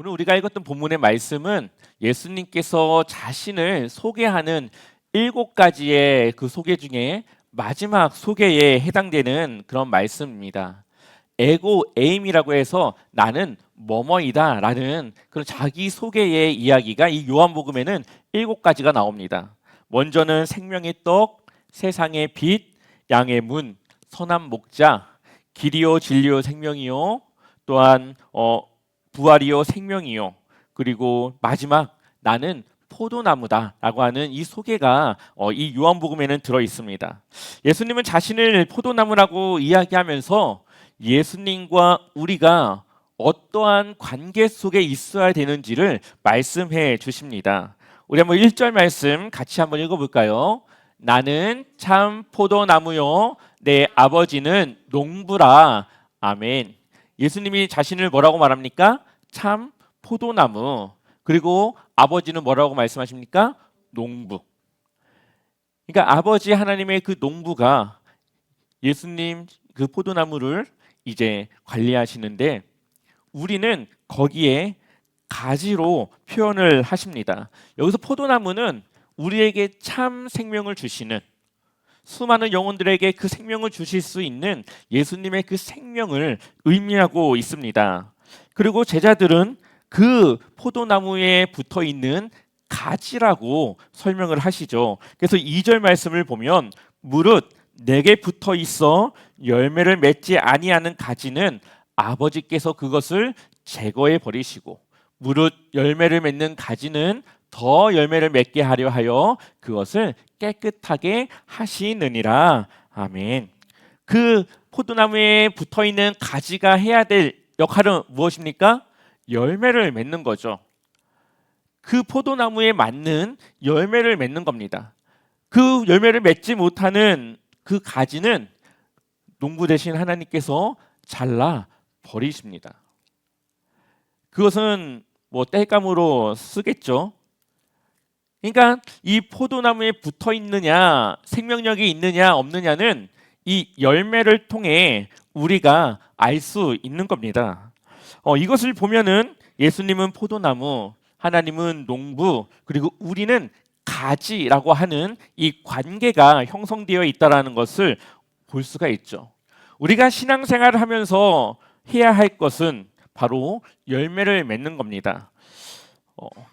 오늘 우리가 읽었던 본문의 말씀은 예수님께서 자신을 소개하는 7가지의 그 소개 중에 마지막 소개에 해당되는 그런 말씀입니다. 에고 에임이라고 해서 나는 뭐뭐이다 라는 그런 자기 소개의 이야기가 이 요한복음에는 7가지가 나옵니다. 먼저는 생명의 떡, 세상의 빛, 양의 문, 선한 목자, 길이요 진리요 생명이요, 또한 부활이요 생명이요, 그리고 마지막 나는 포도나무다라고 하는 이 소개가 이 요한복음에는 들어 있습니다. 예수님은 자신을 포도나무라고 이야기하면서 예수님과 우리가 어떠한 관계 속에 있어야 되는지를 말씀해 주십니다. 우리 한번 1절 말씀 같이 한번 읽어볼까요? 나는 참 포도나무요 내 아버지는 농부라. 아멘. 예수님이 자신을 뭐라고 말합니까? 참 포도나무. 그리고 아버지는 뭐라고 말씀하십니까? 농부. 그러니까 아버지 하나님의 그 농부가 예수님 그 포도나무를 이제 관리하시는데 우리는 거기에 가지로 표현을 하십니다. 여기서 포도나무는 우리에게 참 생명을 주시는, 수많은 영혼들에게 그 생명을 주실 수 있는 예수님의 그 생명을 의미하고 있습니다. 그리고 제자들은 그 포도나무에 붙어 있는 가지라고 설명을 하시죠. 그래서 2절 말씀을 보면 무릇 내게 붙어 있어 열매를 맺지 아니하는 가지는 아버지께서 그것을 제거해 버리시고 무릇 열매를 맺는 가지는 더 열매를 맺게 하려 하여 그것을 깨끗하게 하시느니라. 아멘. 그 포도나무에 붙어 있는 가지가 해야 될 역할은 무엇입니까? 열매를 맺는 거죠. 그 포도나무에 맞는 열매를 맺는 겁니다. 그 열매를 맺지 못하는 그 가지는 농부 대신 하나님께서 잘라 버리십니다. 그것은 땔감으로 쓰겠죠. 그러니까 이 포도나무에 붙어 있느냐, 생명력이 있느냐 없느냐는 이 열매를 통해 우리가 알 수 있는 겁니다. 이것을 보면은 예수님은 포도나무, 하나님은 농부, 그리고 우리는 가지라고 하는 이 관계가 형성되어 있다라는 것을 볼 수가 있죠. 우리가 신앙생활을 하면서 해야 할 것은 바로 열매를 맺는 겁니다.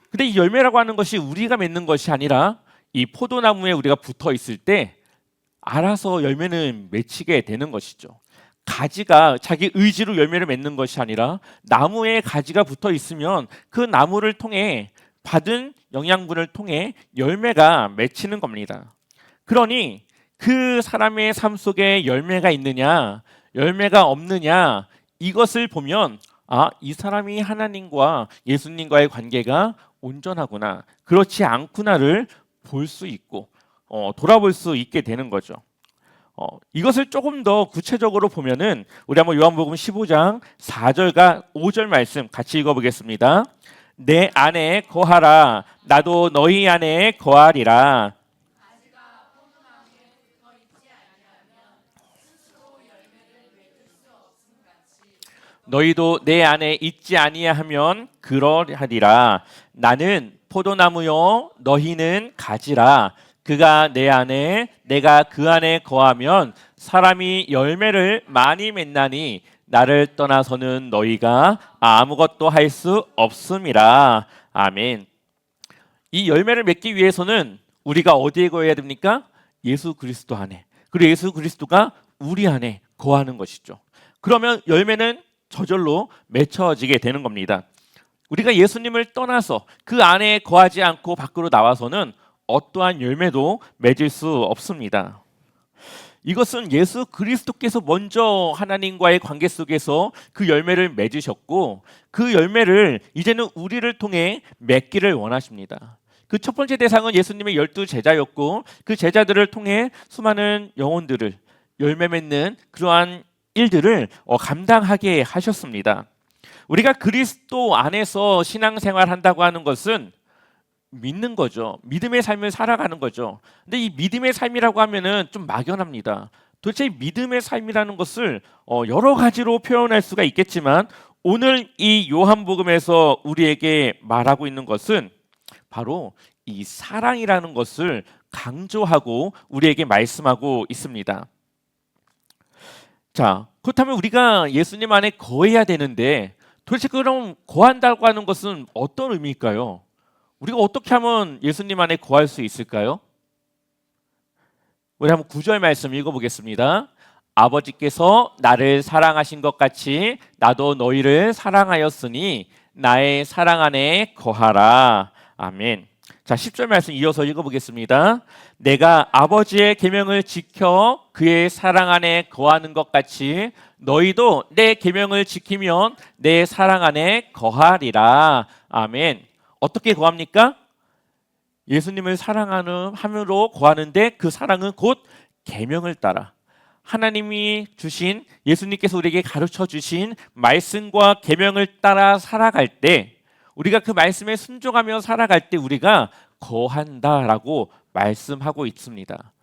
근데 이 열매라고 하는 것이 우리가 맺는 것이 아니라 이 포도나무에 우리가 붙어 있을 때 알아서 열매는 맺히게 되는 것이죠. 가지가 자기 의지로 열매를 맺는 것이 아니라 나무에 가지가 붙어 있으면 그 나무를 통해 받은 영양분을 통해 열매가 맺히는 겁니다. 그러니 그 사람의 삶 속에 열매가 있느냐, 열매가 없느냐 이것을 보면 이 사람이 하나님과 예수님과의 관계가 온전하구나, 그렇지 않구나를 볼 수 있고 돌아볼 수 있게 되는 거죠. 이것을 조금 더 구체적으로 보면은 우리 한번 요한복음 15장 4절과 5절 말씀 같이 읽어보겠습니다. 내 안에 거하라 나도 너희 안에 거하리라. 너희도 내 안에 있지 아니하면 그러하리라. 나는 포도나무요 너희는 가지라. 그가 내 안에 내가 그 안에 거하면 사람이 열매를 많이 맺나니 나를 떠나서는 너희가 아무것도 할 수 없음이라. 아멘. 이 열매를 맺기 위해서는 우리가 어디에 거해야 됩니까? 예수 그리스도 안에. 그리고 예수 그리스도가 우리 안에 거하는 것이죠. 그러면 열매는 저절로 맺혀지게 되는 겁니다. 우리가 예수님을 떠나서 그 안에 거하지 않고 밖으로 나와서는 어떠한 열매도 맺을 수 없습니다. 이것은 예수 그리스도께서 먼저 하나님과의 관계 속에서 그 열매를 맺으셨고 그 열매를 이제는 우리를 통해 맺기를 원하십니다. 그 첫 번째 대상은 예수님의 12제자였고 그 제자들을 통해 수많은 영혼들을 열매 맺는 그러한 일들을 감당하게 하셨습니다. 우리가 그리스도 안에서 신앙생활 한다고 하는 것은 믿는 거죠. 믿음의 삶을 살아가는 거죠. 근데 이 믿음의 삶이라고 하면은 좀 막연합니다. 도대체 믿음의 삶이라는 것을 여러 가지로 표현할 수가 있겠지만 오늘 이 요한복음에서 우리에게 말하고 있는 것은 바로 이 사랑이라는 것을 강조하고 우리에게 말씀하고 있습니다. 자, 그렇다면 우리가 예수님 안에 거해야 되는데 도대체 그럼 거한다고 하는 것은 어떤 의미일까요? 우리가 어떻게 하면 예수님 안에 거할 수 있을까요? 우리 한번 9절 말씀 읽어보겠습니다. 아버지께서 나를 사랑하신 것 같이 나도 너희를 사랑하였으니 나의 사랑 안에 거하라. 아멘. 자, 10절 말씀 이어서 읽어보겠습니다. 내가 아버지의 계명을 지켜 그의 사랑 안에 거하는 것 같이 너희도 내 계명을 지키면 내 사랑 안에 거하리라. 아멘. 어떻게 거합니까? 예수님을 사랑하는 함으로 거하는데 그 사랑은 곧 계명을 따라 하나님이 주신 예수님께서 우리에게 가르쳐 주신 말씀과 계명을 따라 살아갈 때 우리가 그 말씀에 순종하며 살아갈 때 우리가 거한다라고 말씀하고 있습니다.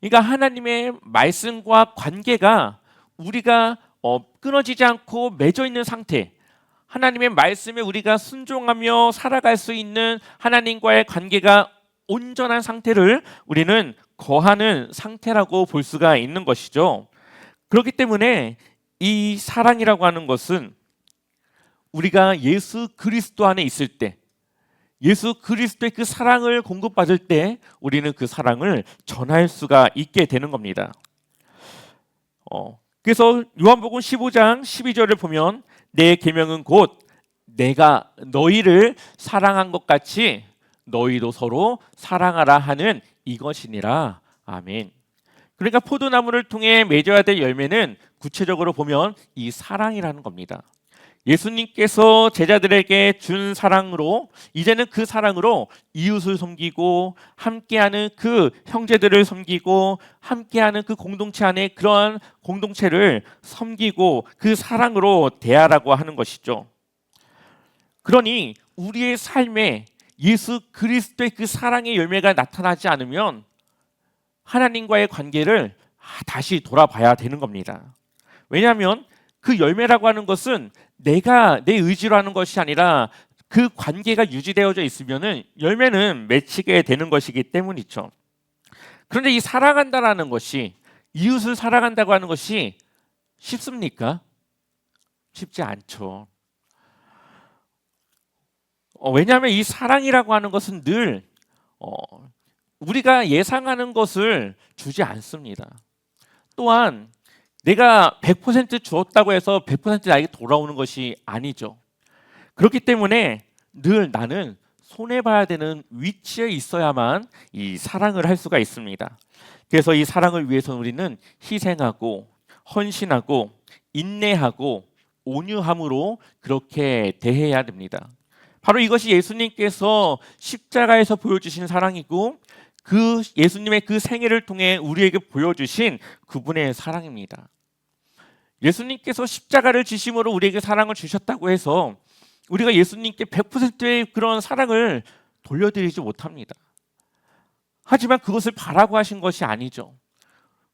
그러니까 하나님의 말씀과 관계가 우리가 끊어지지 않고 맺어 있는 상태, 하나님의 말씀에 우리가 순종하며 살아갈 수 있는 하나님과의 관계가 온전한 상태를 우리는 거하는 상태라고 볼 수가 있는 것이죠. 그렇기 때문에 이 사랑이라고 하는 것은 우리가 예수 그리스도 안에 있을 때, 예수 그리스도의 그 사랑을 공급받을 때 우리는 그 사랑을 전할 수가 있게 되는 겁니다. 그래서 요한복음 15장 12절을 보면 내 계명은 곧 내가 너희를 사랑한 것 같이 너희도 서로 사랑하라 하는 이것이니라. 아멘. 그러니까 포도나무를 통해 맺어야 될 열매는 구체적으로 보면 이 사랑이라는 겁니다. 예수님께서 제자들에게 준 사랑으로 이제는 그 사랑으로 이웃을 섬기고 함께하는 그 형제들을 섬기고 함께하는 그 공동체 안에 그러한 공동체를 섬기고 그 사랑으로 대하라고 하는 것이죠. 그러니 우리의 삶에 예수 그리스도의 그 사랑의 열매가 나타나지 않으면 하나님과의 관계를 다시 돌아봐야 되는 겁니다. 왜냐하면 그 열매라고 하는 것은 내가 내 의지로 하는 것이 아니라 그 관계가 유지되어져 있으면은 열매는 맺히게 되는 것이기 때문이죠. 그런데 이 사랑한다라는 것이, 이웃을 사랑한다고 하는 것이 쉽습니까? 쉽지 않죠. 왜냐하면 이 사랑이라고 하는 것은 늘 우리가 예상하는 것을 주지 않습니다. 또한 내가 100% 주었다고 해서 100% 나에게 돌아오는 것이 아니죠. 그렇기 때문에 늘 나는 손해봐야 되는 위치에 있어야만 이 사랑을 할 수가 있습니다. 그래서 이 사랑을 위해서 우리는 희생하고 헌신하고 인내하고 온유함으로 그렇게 대해야 됩니다. 바로 이것이 예수님께서 십자가에서 보여주신 사랑이고 그 예수님의 그 생애를 통해 우리에게 보여주신 그분의 사랑입니다. 예수님께서 십자가를 지심으로 우리에게 사랑을 주셨다고 해서 우리가 예수님께 100%의 그런 사랑을 돌려드리지 못합니다. 하지만 그것을 바라고 하신 것이 아니죠.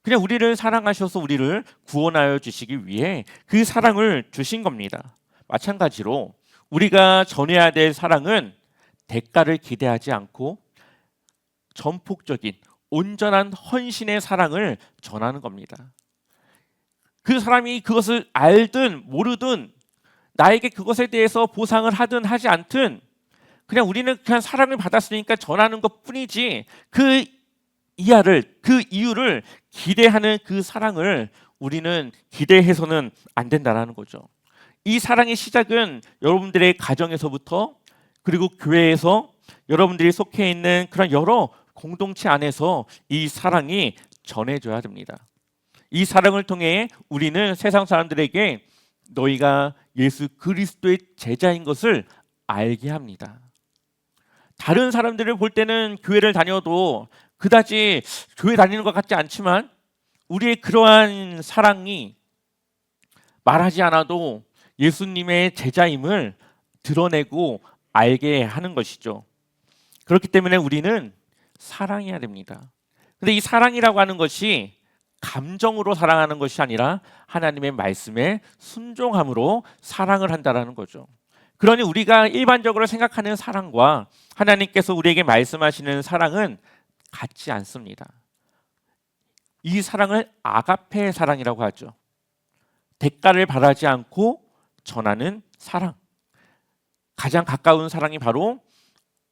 그냥 우리를 사랑하셔서 우리를 구원하여 주시기 위해 그 사랑을 주신 겁니다. 마찬가지로 우리가 전해야 될 사랑은 대가를 기대하지 않고 전폭적인 온전한 헌신의 사랑을 전하는 겁니다. 그 사람이 그것을 알든 모르든 나에게 그것에 대해서 보상을 하든 하지 않든 그냥 우리는 그냥 사랑을 받았으니까 전하는 것뿐이지 그 이하를, 그 이유를 기대하는 그 사랑을 우리는 기대해서는 안 된다는 거죠. 이 사랑의 시작은 여러분들의 가정에서부터 그리고 교회에서 여러분들이 속해 있는 그런 여러 공동체 안에서 이 사랑이 전해져야 됩니다. 이 사랑을 통해 우리는 세상 사람들에게 너희가 예수 그리스도의 제자인 것을 알게 합니다. 다른 사람들을 볼 때는 교회를 다녀도 그다지 교회 다니는 것 같지 않지만 우리의 그러한 사랑이 말하지 않아도 예수님의 제자임을 드러내고 알게 하는 것이죠. 그렇기 때문에 우리는 사랑해야 됩니다. 근데 이 사랑이라고 하는 것이 감정으로 사랑하는 것이 아니라 하나님의 말씀에 순종함으로 사랑을 한다라는 거죠. 그러니 우리가 일반적으로 생각하는 사랑과 하나님께서 우리에게 말씀하시는 사랑은 같지 않습니다. 이 사랑을 아가페 사랑이라고 하죠. 대가를 바라지 않고 전하는 사랑. 가장 가까운 사랑이 바로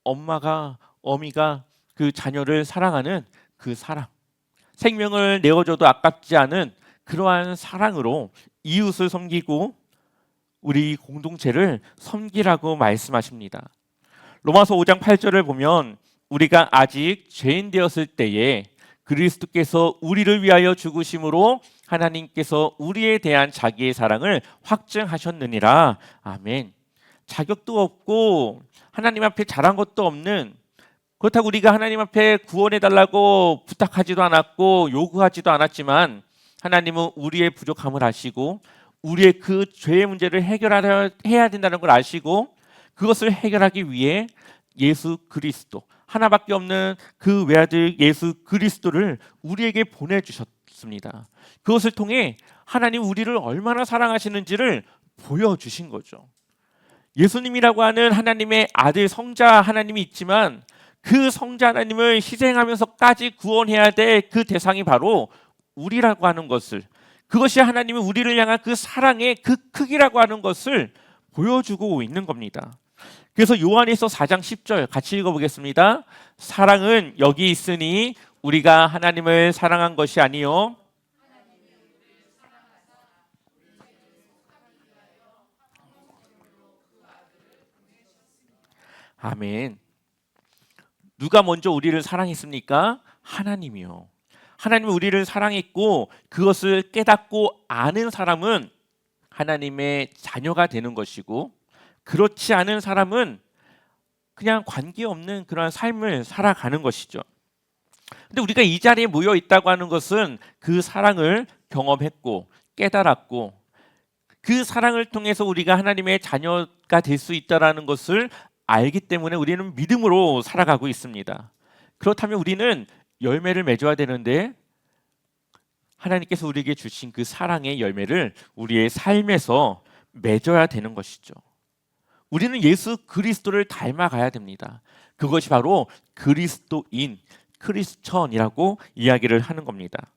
어미가 그 자녀를 사랑하는 그 사랑. 생명을 내어줘도 아깝지 않은 그러한 사랑으로 이웃을 섬기고 우리 공동체를 섬기라고 말씀하십니다. 로마서 5장 8절을 보면 우리가 아직 죄인 되었을 때에 그리스도께서 우리를 위하여 죽으심으로 하나님께서 우리에 대한 자기의 사랑을 확증하셨느니라. 아멘. 자격도 없고 하나님 앞에 잘한 것도 없는, 그렇다고 우리가 하나님 앞에 구원해달라고 부탁하지도 않았고 요구하지도 않았지만 하나님은 우리의 부족함을 아시고 우리의 그 죄의 문제를 해야 된다는 걸 아시고 그것을 해결하기 위해 예수 그리스도, 하나밖에 없는 그 외아들 예수 그리스도를 우리에게 보내주셨습니다. 그것을 통해 하나님 우리를 얼마나 사랑하시는지를 보여주신 거죠. 예수님이라고 하는 하나님의 아들 성자 하나님이 있지만 그 성자 하나님을 희생하면서까지 구원해야 될 그 대상이 바로 우리라고 하는 것을, 그것이 하나님이 우리를 향한 그 사랑의 그 크기라고 하는 것을 보여주고 있는 겁니다. 그래서 요한일서 4장 10절 같이 읽어보겠습니다. 사랑은 여기 있으니 우리가 하나님을 사랑한 것이 아니요 아멘. 누가 먼저 우리를 사랑했습니까? 하나님이요. 하나님은 우리를 사랑했고 그것을 깨닫고 아는 사람은 하나님의 자녀가 되는 것이고, 그렇지 않은 사람은 그냥 관계없는 그런 삶을 살아가는 것이죠. 근데 우리가 이 자리에 모여 있다고 하는 것은 그 사랑을 경험했고 깨달았고 그 사랑을 통해서 우리가 하나님의 자녀가 될 수 있다는 것을 알기 때문에 우리는 믿음으로 살아가고 있습니다. 그렇다면 우리는 열매를 맺어야 되는데 하나님께서 우리에게 주신 그 사랑의 열매를 우리의 삶에서 맺어야 되는 것이죠. 우리는 예수 그리스도를 닮아가야 됩니다. 그것이 바로 그리스도인, 크리스천이라고 이야기를 하는 겁니다.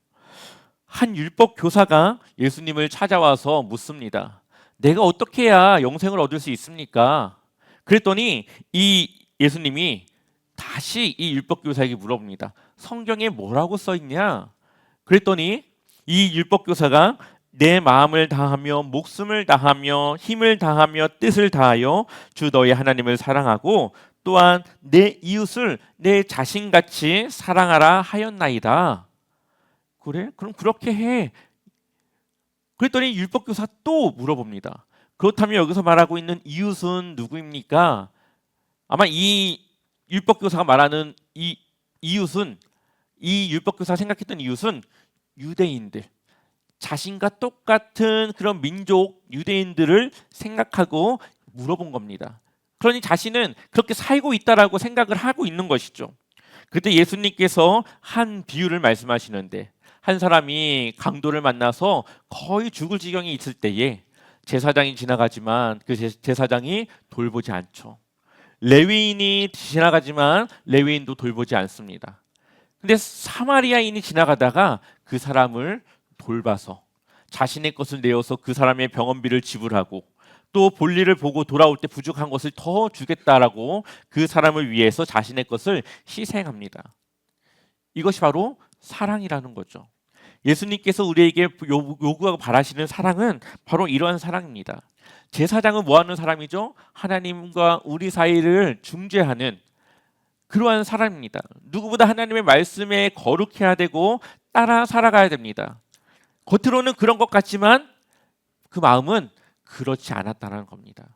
한 율법 교사가 예수님을 찾아와서 묻습니다. 내가 어떻게 해야 영생을 얻을 수 있습니까? 그랬더니 이 예수님이 다시 이 율법 교사에게 물어봅니다. 성경에 뭐라고 써 있냐? 그랬더니 이 율법 교사가 내 마음을 다하며 목숨을 다하며 힘을 다하며 뜻을 다하여 주 너의 하나님을 사랑하고 또한 내 이웃을 내 자신같이 사랑하라 하였나이다. 그래? 그럼 그렇게 해. 그랬더니 율법 교사 또 물어봅니다. 그렇다면 여기서 말하고 있는 이웃은 누구입니까? 아마 이 율법 교사가 말하는 이 이웃은, 이 율법 교사가 생각했던 이웃은 유대인들, 자신과 똑같은 그런 민족 유대인들을 생각하고 물어본 겁니다. 그러니 자신은 그렇게 살고 있다라고 생각을 하고 있는 것이죠. 그때 예수님께서 한 비유를 말씀하시는데, 한 사람이 강도를 만나서 거의 죽을 지경에 있을 때에 제사장이 지나가지만 그 제사장이 돌보지 않죠. 레위인이 지나가지만 레위인도 돌보지 않습니다. 근데 사마리아인이 지나가다가 그 사람을 돌봐서 자신의 것을 내어서 그 사람의 병원비를 지불하고 또 볼일을 보고 돌아올 때 부족한 것을 더 주겠다라고 그 사람을 위해서 자신의 것을 희생합니다. 이것이 바로 사랑이라는 거죠. 예수님께서 우리에게 요구하고 바라시는 사랑은 바로 이러한 사랑입니다. 제사장은 뭐 하는 사람이죠? 하나님과 우리 사이를 중재하는 그러한 사람입니다. 누구보다 하나님의 말씀에 거룩해야 되고 따라 살아가야 됩니다. 겉으로는 그런 것 같지만 그 마음은 그렇지 않았다는 겁니다.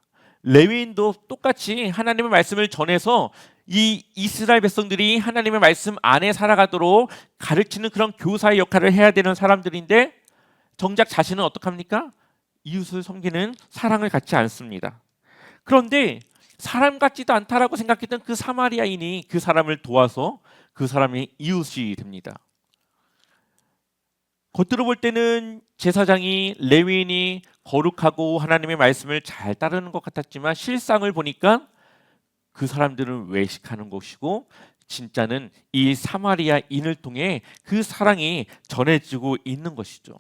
레위인도 똑같이 하나님의 말씀을 전해서 이 이스라엘 백성들이 하나님의 말씀 안에 살아가도록 가르치는 그런 교사의 역할을 해야 되는 사람들인데 정작 자신은 어떡합니까? 이웃을 섬기는 사랑을 갖지 않습니다. 그런데 사람 같지도 않다라고 생각했던 그 사마리아인이 그 사람을 도와서 그 사람이 이웃이 됩니다. 겉으로 볼 때는 제사장이 레위인이 거룩하고 하나님의 말씀을 잘 따르는 것 같았지만 실상을 보니까 그 사람들은 외식하는 것이고 진짜는 이 사마리아인을 통해 그 사랑이 전해지고 있는 것이죠.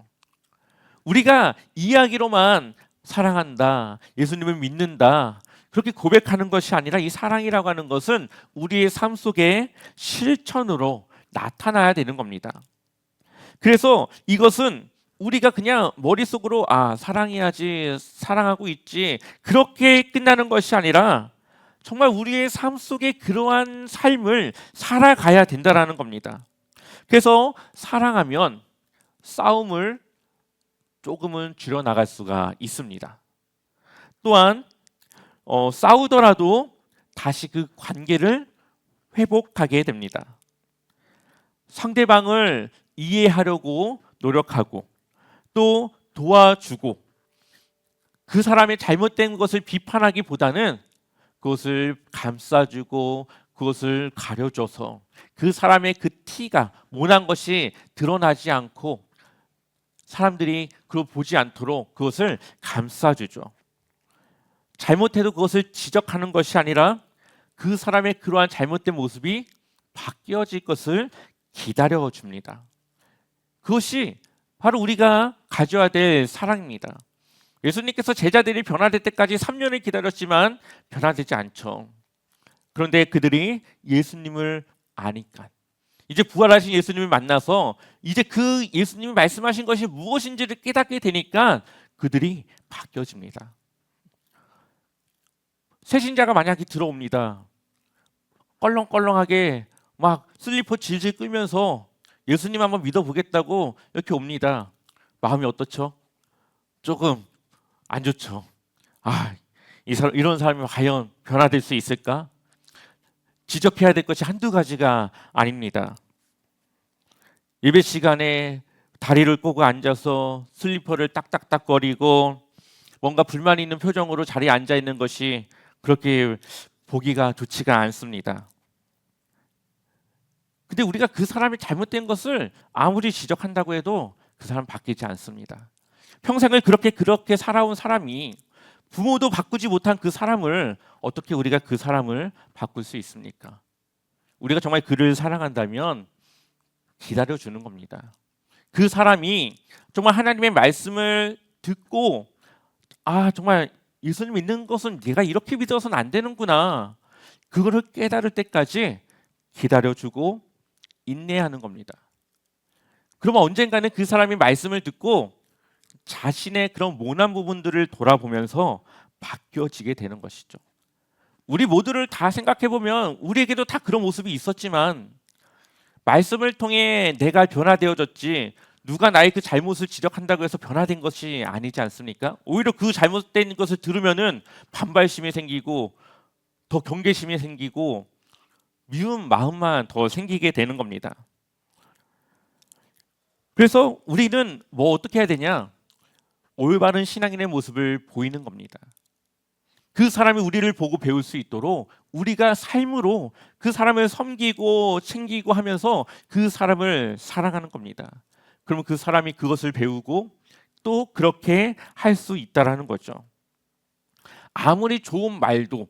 우리가 이야기로만 사랑한다, 예수님을 믿는다 그렇게 고백하는 것이 아니라 이 사랑이라고 하는 것은 우리의 삶 속에 실천으로 나타나야 되는 겁니다. 그래서 이것은 우리가 그냥 머릿속으로 사랑해야지, 사랑하고 있지 그렇게 끝나는 것이 아니라 정말 우리의 삶 속에 그러한 삶을 살아가야 된다라는 겁니다. 그래서 사랑하면 싸움을 조금은 줄여나갈 수가 있습니다. 또한 싸우더라도 다시 그 관계를 회복하게 됩니다. 상대방을 이해하려고 노력하고 또 도와주고 그 사람의 잘못된 것을 비판하기보다는 그것을 감싸주고 그것을 가려줘서 그 사람의 그 티가 모난 것이 드러나지 않고 사람들이 그걸 보지 않도록 그것을 감싸주죠. 잘못해도 그것을 지적하는 것이 아니라 그 사람의 그러한 잘못된 모습이 바뀌어질 것을 기다려줍니다. 그것이 바로 우리가 가져야 될 사랑입니다. 예수님께서 제자들이 변화될 때까지 3년을 기다렸지만 변화되지 않죠. 그런데 그들이 예수님을 아니까 이제 부활하신 예수님을 만나서 이제 그 예수님이 말씀하신 것이 무엇인지를 깨닫게 되니까 그들이 바뀌어집니다. 새신자가 만약에 들어옵니다. 껄렁껄렁하게 막 슬리퍼 질질 끌면서 예수님 한번 믿어보겠다고 이렇게 옵니다. 마음이 어떻죠? 조금 안 좋죠. 이런 사람이 과연 변화될 수 있을까? 지적해야 될 것이 한두 가지가 아닙니다. 예배 시간에 다리를 꼬고 앉아서 슬리퍼를 딱딱딱거리고 뭔가 불만 있는 표정으로 자리에 앉아 있는 것이 그렇게 보기가 좋지가 않습니다. 근데 우리가 그 사람이 잘못된 것을 아무리 지적한다고 해도 그 사람 바뀌지 않습니다. 평생을 그렇게 살아온 사람이 부모도 바꾸지 못한 그 사람을 어떻게 우리가 그 사람을 바꿀 수 있습니까? 우리가 정말 그를 사랑한다면 기다려주는 겁니다. 그 사람이 정말 하나님의 말씀을 듣고 정말 예수님 믿는 것은 내가 이렇게 믿어서는 안 되는구나 그거를 깨달을 때까지 기다려주고 인내하는 겁니다. 그러면 언젠가는 그 사람이 말씀을 듣고 자신의 그런 모난 부분들을 돌아보면서 바뀌어지게 되는 것이죠. 우리 모두를 다 생각해보면 우리에게도 다 그런 모습이 있었지만 말씀을 통해 내가 변화되어졌지 누가 나의 그 잘못을 지적한다고 해서 변화된 것이 아니지 않습니까? 오히려 그 잘못된 것을 들으면은 반발심이 생기고 더 경계심이 생기고 미운 마음만 더 생기게 되는 겁니다. 그래서 우리는 어떻게 해야 되냐? 올바른 신앙인의 모습을 보이는 겁니다. 그 사람이 우리를 보고 배울 수 있도록 우리가 삶으로 그 사람을 섬기고 챙기고 하면서 그 사람을 사랑하는 겁니다. 그러면 그 사람이 그것을 배우고 또 그렇게 할 수 있다라는 거죠. 아무리 좋은 말도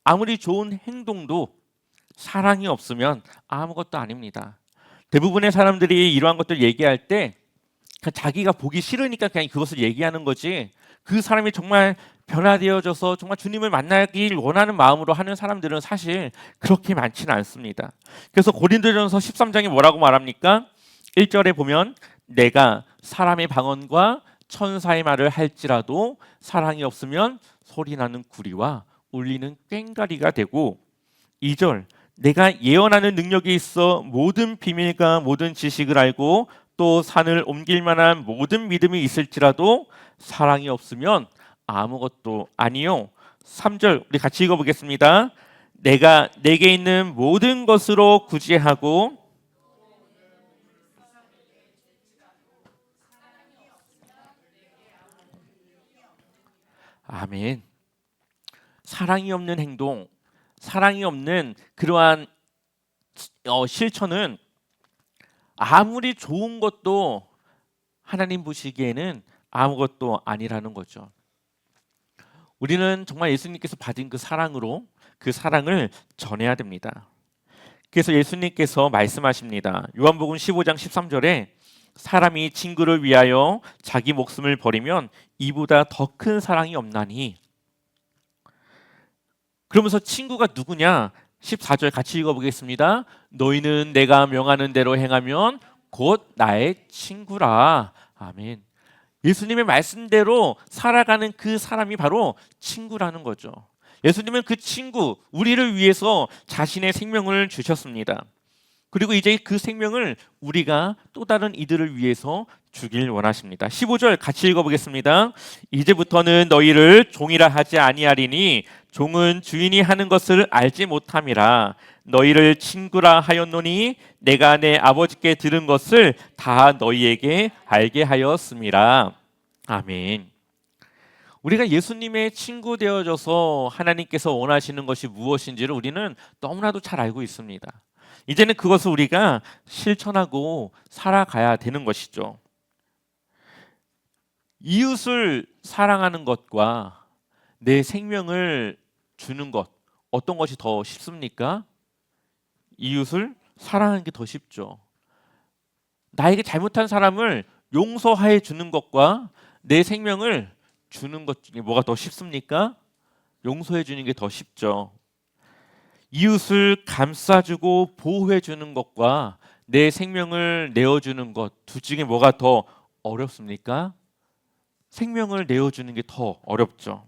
아무리 좋은 행동도 사랑이 없으면 아무것도 아닙니다. 대부분의 사람들이 이러한 것들 얘기할 때 자기가 보기 싫으니까 그냥 그것을 얘기하는 거지 그 사람이 정말 변화되어져서 정말 주님을 만나길 원하는 마음으로 하는 사람들은 사실 그렇게 많지는 않습니다. 그래서 고린도전서 13장에 뭐라고 말합니까? 1절에 보면 내가 사람의 방언과 천사의 말을 할지라도 사랑이 없으면 소리나는 구리와 울리는 꽹과리가 되고 2절 내가 예언하는 능력이 있어 모든 비밀과 모든 지식을 알고 또 산을 옮길 만한 모든 믿음이 있을지라도 사랑이 없으면 아무것도 아니요. 3절 우리 같이 읽어보겠습니다. 내가 내게 있는 모든 것으로 구제하고 아멘. 사랑이 없는 행동, 사랑이 없는 그러한 실천은 아무리 좋은 것도 하나님 보시기에는 아무것도 아니라는 거죠. 우리는 정말 예수님께서 받은 그 사랑으로 그 사랑을 전해야 됩니다. 그래서 예수님께서 말씀하십니다. 요한복음 15장 13절에 사람이 친구를 위하여 자기 목숨을 버리면 이보다 더 큰 사랑이 없나니. 그러면서 친구가 누구냐? 14절 같이 읽어보겠습니다. 너희는 내가 명하는 대로 행하면 곧 나의 친구라. 아멘. 예수님의 말씀대로 살아가는 그 사람이 바로 친구라는 거죠. 예수님은 그 친구, 우리를 위해서 자신의 생명을 주셨습니다. 그리고 이제 그 생명을 우리가 또 다른 이들을 위해서 주길 원하십니다. 15절 같이 읽어보겠습니다. 이제부터는 너희를 종이라 하지 아니하리니 종은 주인이 하는 것을 알지 못함이라. 너희를 친구라 하였노니 내가 내 아버지께 들은 것을 다 너희에게 알게 하였음이라. 아멘. 우리가 예수님의 친구 되어져서 하나님께서 원하시는 것이 무엇인지를 우리는 너무나도 잘 알고 있습니다. 이제는 그것을 우리가 실천하고 살아가야 되는 것이죠. 이웃을 사랑하는 것과 내 생명을 주는 것, 어떤 것이 더 쉽습니까? 이웃을 사랑하는 게 더 쉽죠. 나에게 잘못한 사람을 용서해 주는 것과 내 생명을 주는 것 중에 뭐가 더 쉽습니까? 용서해 주는 게 더 쉽죠. 이웃을 감싸주고 보호해 주는 것과 내 생명을 내어주는 것, 둘 중에 뭐가 더 어렵습니까? 생명을 내어주는 게 더 어렵죠.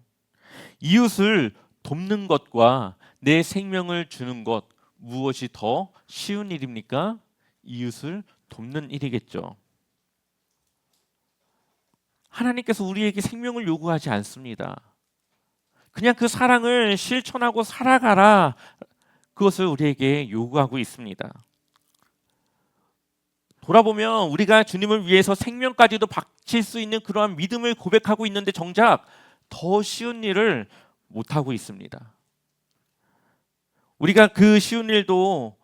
이웃을 돕는 것과 내 생명을 주는 것, 무엇이 더 쉬운 일입니까? 이웃을 돕는 일이겠죠. 하나님께서 우리에게 생명을 요구하지 않습니다. 그냥 그 사랑을 실천하고 살아가라, 그것을 우리에게 요구하고 있습니다. 돌아보면 우리가 주님을 위해서 생명까지도 바칠 수 있는 그러한 믿음을 고백하고 있는데 정작 더 쉬운 일을 못하고 있습니다. 우리가 그 쉬운 일도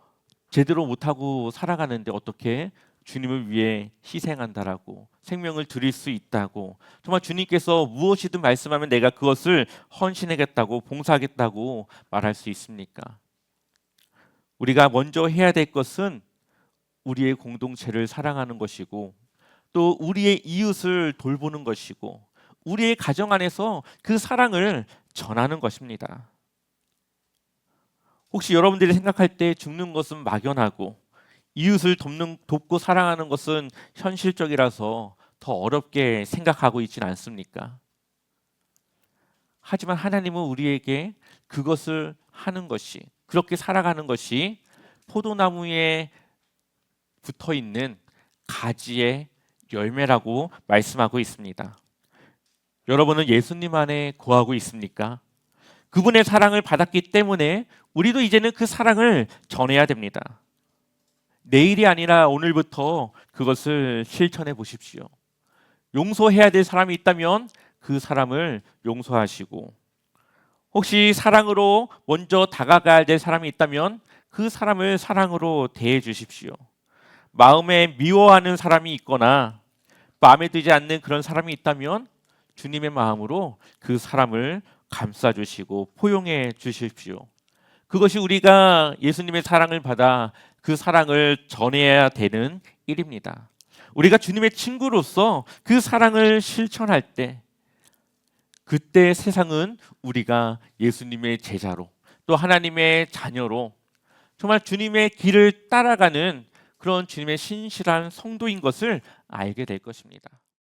제대로 못하고 살아가는데 어떻게 주님을 위해 희생한다라고, 생명을 드릴 수 있다고, 정말 주님께서 무엇이든 말씀하면 내가 그것을 헌신하겠다고, 봉사하겠다고 말할 수 있습니까? 우리가 먼저 해야 될 것은 우리의 공동체를 사랑하는 것이고, 또 우리의 이웃을 돌보는 것이고, 우리의 가정 안에서 그 사랑을 전하는 것입니다. 혹시 여러분들이 생각할 때 죽는 것은 막연하고 이웃을 돕고 사랑하는 것은 현실적이라서 더 어렵게 생각하고 있지는 않습니까? 하지만 하나님은 우리에게 그것을 하는 것이, 그렇게 살아가는 것이 포도나무에 붙어있는 가지의 열매라고 말씀하고 있습니다. 여러분은 예수님 안에 거하고 있습니까? 그분의 사랑을 받았기 때문에 우리도 이제는 그 사랑을 전해야 됩니다. 내일이 아니라 오늘부터 그것을 실천해 보십시오. 용서해야 될 사람이 있다면 그 사람을 용서하시고, 혹시 사랑으로 먼저 다가가야 될 사람이 있다면 그 사람을 사랑으로 대해 주십시오. 마음에 미워하는 사람이 있거나 마음에 들지 않는 그런 사람이 있다면 주님의 마음으로 그 사람을 감싸주시고 포용해 주십시오. 그것이 우리가 예수님의 사랑을 받아 그 사랑을 전해야 되는 일입니다. 우리가 주님의 친구로서 그 사랑을 실천할 때, 그때 세상은 우리가 예수님의 제자로, 또 하나님의 자녀로 정말 주님의 길을 따라가는 그런 주님의 신실한 성도인 것을 알게 될 것입니다.